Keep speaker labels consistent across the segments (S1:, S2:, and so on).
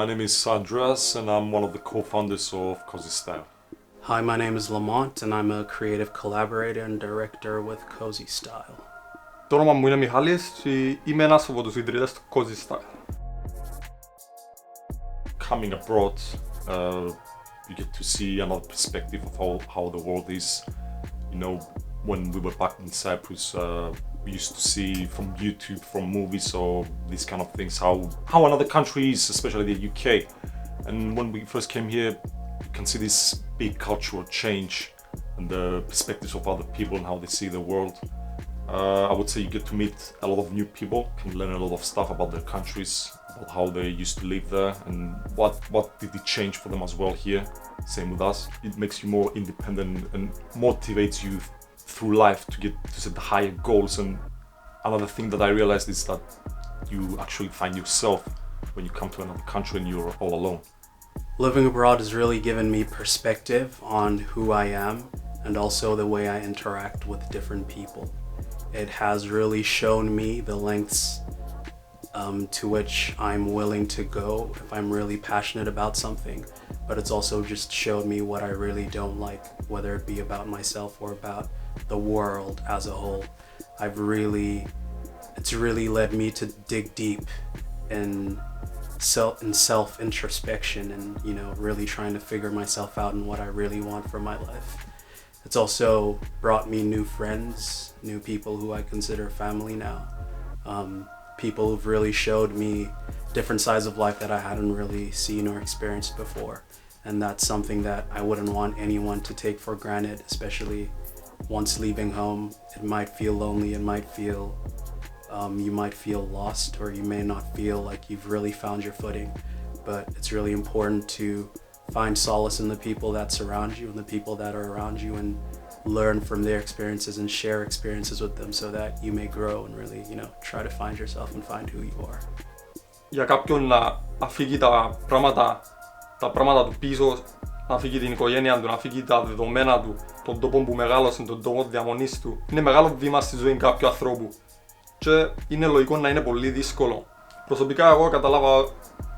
S1: My name is Andreas and I'm one of the co-founders of Cosy.
S2: Hi, my name is Lamont and I'm a creative collaborator and director with Cosy.
S3: Το όνομα μου είναι Μιχάλης και είμαι ένας από τους ιδρυτές του Cosy.
S1: Coming abroad, you get to see another perspective of how the world is. You know, when we were back in Cyprus, we used to see from YouTube, from movies or these kind of things, how another country is, especially the UK. And when we first came here, you can see this big cultural change and the perspectives of other people and how they see the world. I would say you get to meet a lot of new people, can learn a lot of stuff about their countries, about how they used to live there and what did it change for them as well here. Same with us. It makes you more independent and motivates you through life to get to set the higher goals. And another thing that I realized is that you actually find yourself when you come to another country and you're all alone.
S2: Living abroad has really given me perspective on who I am and also the way I interact with different people. It has really shown me the lengths to which I'm willing to go if I'm really passionate about something, but it's also just showed me what I really don't like, whether it be about myself or about the world as a whole. It's really led me to dig deep in self-introspection and, you know, really trying to figure myself out and what I really want from my life. It's also brought me new friends, new people who I consider family now. People who've really showed me different sides of life that I hadn't really seen or experienced before. And that's something that I wouldn't want anyone to take for granted, especially once leaving home. It might feel lonely, you might feel lost, or you may not feel like you've really found your footing. But it's really important to find solace in the people that surround you and the people that are around you and learn from their experiences and share experiences with them so that you may grow and really, you know, try to find yourself and find who you are.
S3: Για κάποιον να αφήγει τα πράγματα του πίσω, να αφήγει την οικογένεια του, να αφήγει τα δεδομένα του, τον τόπο που μεγάλωσε, τον τόπο διαμονής του, είναι μεγάλο βήμα στη ζωή κάποιου ανθρώπου και είναι λογικό να είναι πολύ δύσκολο. Προσωπικά εγώ κατάλαβα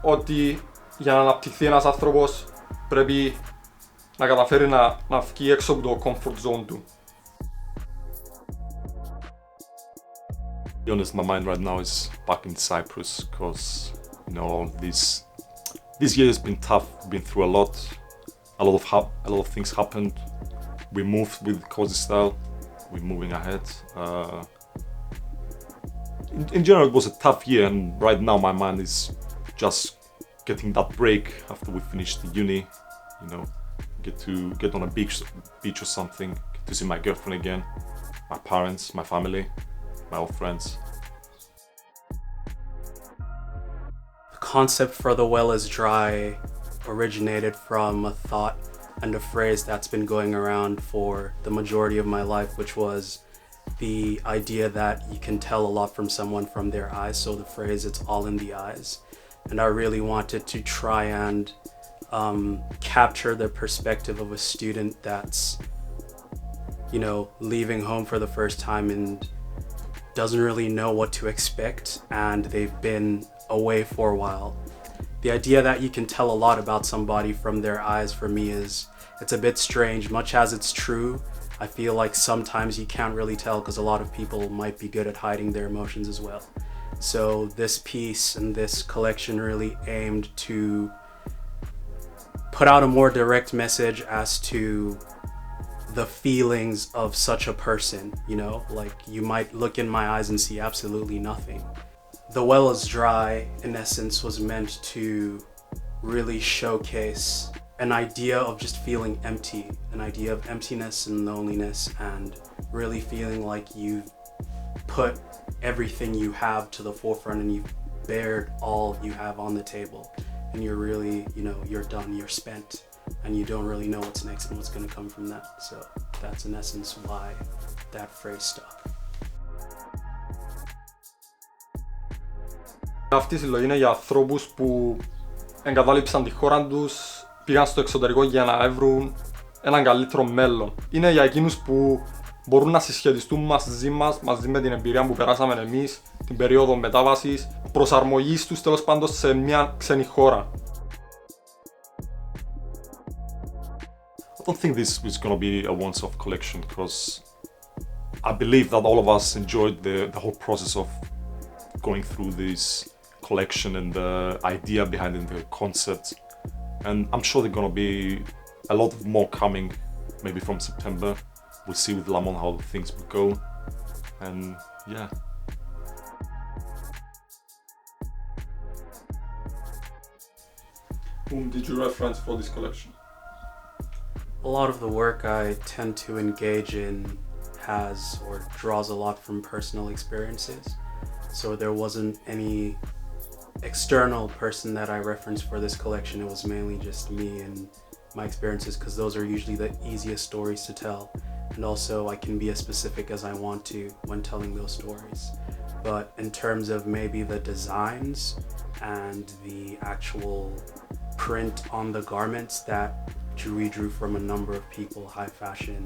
S3: ότι για να αναπτυχθεί ένας άνθρωπος πρέπει να καταφέρει να βγει έξω από το comfort zone του.
S1: To be honest, my mind right now is back in Cyprus because, you know, this year has been tough. We've been through a lot of things happened. We moved with Cosy. We're moving ahead. In general, it was a tough year, and right now my mind is just getting that break after we finish the uni. You know, get on a beach or something, get to see my girlfriend again, my parents, my family, my old friends.
S2: The concept for The Well is Dry originated from a thought and a phrase that's been going around for the majority of my life, which was the idea that you can tell a lot from someone from their eyes. So the phrase, it's all in the eyes. And I really wanted to try and capture the perspective of a student that's, you know, leaving home for the first time and doesn't really know what to expect, and they've been away for a while. The idea that you can tell a lot about somebody from their eyes, for me, it's a bit strange. Much as it's true, I feel like sometimes you can't really tell because a lot of people might be good at hiding their emotions as well. So this piece and this collection really aimed to put out a more direct message as to the feelings of such a person, you know, like you might look in my eyes and see absolutely nothing. The Well is Dry, in essence, was meant to really showcase an idea of just feeling empty, an idea of emptiness and loneliness, and really feeling like you've put everything you have to the forefront and you've bared all you have on the table, and you're really, you know, you're done, you're spent, and you don't really know what's next and what's going to come from that. So that's in essence why that phrase stuck.
S3: Αυτή η συλλογή είναι για ανθρώπους που εγκατάλειψαν τη χώρα τους, πήγαν στο εξωτερικό για να βρουν έναν καλύτερο μέλλον. Είναι για εκείνους που μπορούν να συσχετιστούν μαζί μας, μαζί με την εμπειρία που περάσαμε εμείς, την περίοδο μετάβασης, προσαρμογής τους τέλος πάντων σε μια ξένη χώρα.
S1: I don't think this is gonna be a once-off collection because I believe that all of us enjoyed the whole process of going through this collection and the idea behind it, the concept. And I'm sure there's gonna be a lot more coming, maybe from September. We'll see with Lamont how things will go. And yeah.
S3: Whom did you reference for this collection?
S2: A lot of the work I tend to engage in has or draws a lot from personal experiences. So there wasn't any external person that I referenced for this collection. It was mainly just me and my experiences, because those are usually the easiest stories to tell. And also I can be as specific as I want to when telling those stories. But in terms of maybe the designs and the actual print on the garments that we drew from a number of people, high fashion,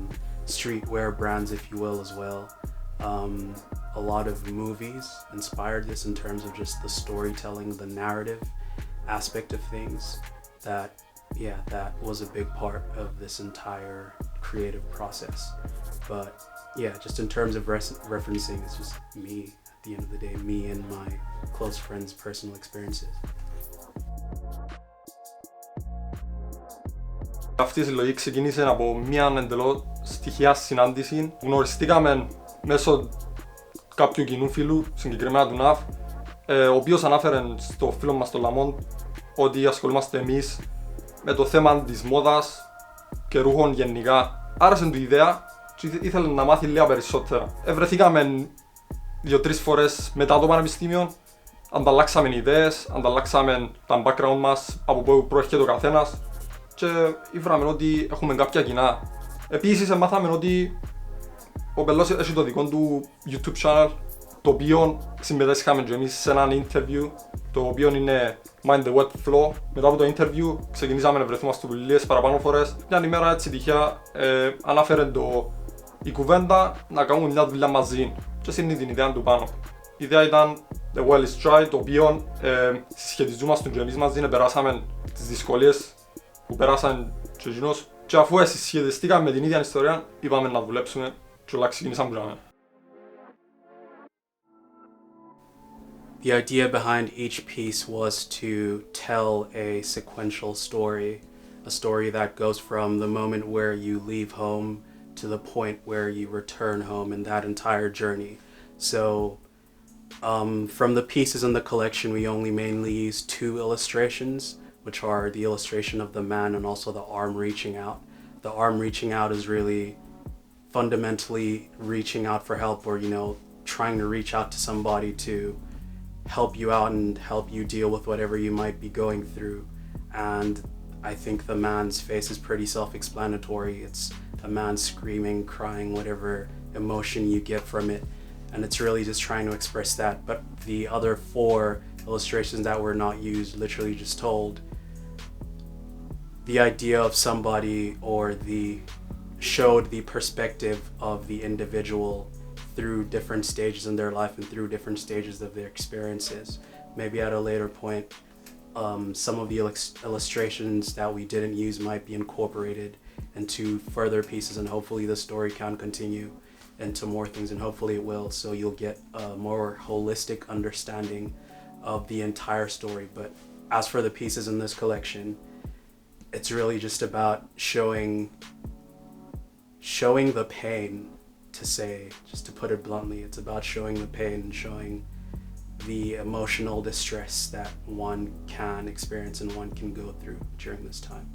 S2: streetwear brands, if you will, as well. A lot of movies inspired this in terms of just the storytelling, the narrative aspect of things. That was a big part of this entire creative process. But yeah, just in terms of referencing, it's just me, at the end of the day, me and my close friends' personal experiences.
S3: Αυτή η συλλογή ξεκίνησε από μια εντελώς στοιχεία συνάντηση. Γνωριστήκαμε μέσω κάποιου κοινού φίλου, συγκεκριμένα του Ναβ, ο οποίος ανάφερε στο φίλο μας τον Lamont ότι ασχολούμαστε εμείς με το θέμα της μόδας και ρούχων γενικά. Άρεσε του η ιδέα και ήθελε να μάθει λίγα περισσότερα. Βρεθήκαμε 2-3 φορές μετά το πανεπιστήμιο, ανταλλάξαμε ιδέες, ανταλλάξαμε τα background μας, από πού προέρχεται ο καθένας και ήβραμε ότι έχουμε κάποια κοινά. Επίσης μάθαμε ότι ο Πελός έχει το δικό του YouTube channel, το οποίο συμμετέσχαμε και εμείς σε έναν interview, το οποίο είναι Mind the Web Flow. Μετά από το interview ξεκινήσαμε να βρεθούμαστε λίγες παραπάνω φορές. Μια ημέρα έτσι τυχαία ανάφερε η κουβέντα να κάνουμε μια δουλειά μαζί και είναι την ιδέα του πάνω. Η ιδέα ήταν The Well is Try, το οποίο συσχετιζόμαστε και εμείς μαζί, περάσαμε τις δυσκολίες που περάσαν και εκείνος και αφού συσχετιστήκαμε με την ίδια ιστορία, είπαμε να δουλέψουμε και όλα ξεκινήσαμε που είχαμε.
S2: The idea behind each piece was to tell a sequential story, a story that goes from the moment where you leave home to the point where you return home in that entire journey. So from the pieces in the collection, we only mainly use 2 illustrations, which are the illustration of the man and also the arm reaching out. The arm reaching out is really fundamentally reaching out for help, or trying to reach out to somebody to help you out and help you deal with whatever you might be going through. And I think the man's face is pretty self-explanatory. It's a man screaming, crying, whatever emotion you get from it, and it's really just trying to express that. But the other 4 illustrations that were not used literally just told the idea of somebody, or showed the perspective of the individual through different stages in their life and through different stages of their experiences. Maybe at a later point, some of the illustrations that we didn't use might be incorporated into further pieces, and hopefully the story can continue into more things, and hopefully it will, so you'll get a more holistic understanding of the entire story. But as for the pieces in this collection, it's really just about showing the pain, just to put it bluntly. It's about showing the pain and showing the emotional distress that one can experience and one can go through during this time.